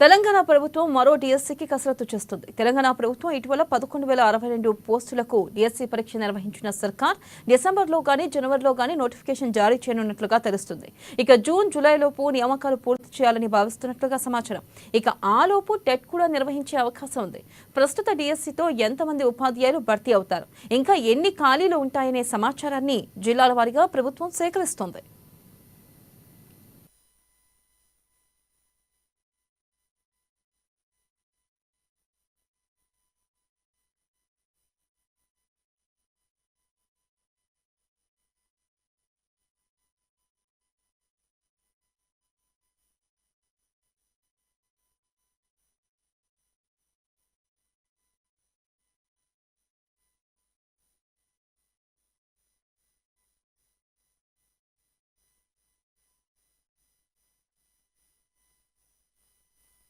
తెలంగాణ ప్రభుత్వం మరో డిఎస్సికి కసరత్తు చేస్తుంది. తెలంగాణ ప్రభుత్వం ఇటీవల 11,062 పోస్టులకు డిఎస్సి పరీక్ష నిర్వహించిన సర్కార్ డిసెంబర్లో గానీ జనవరిలో గానీ నోటిఫికేషన్ జారీ చేయనున్నట్లుగా తెలుస్తుంది. ఇక జూన్ జూలైలోపు నియామకాలు పూర్తి చేయాలని భావిస్తున్నట్లుగా సమాచారం. ఇక ఆలోపు టెట్ కూడా నిర్వహించే అవకాశం ఉంది. ప్రస్తుత డిఎస్సితో ఎంతమంది ఉపాధ్యాయులు భర్తీ అవుతారు, ఇంకా ఎన్ని ఖాళీలు ఉంటాయనే సమాచారాన్ని జిల్లాల వారీగా ప్రభుత్వం సేకరిస్తోంది.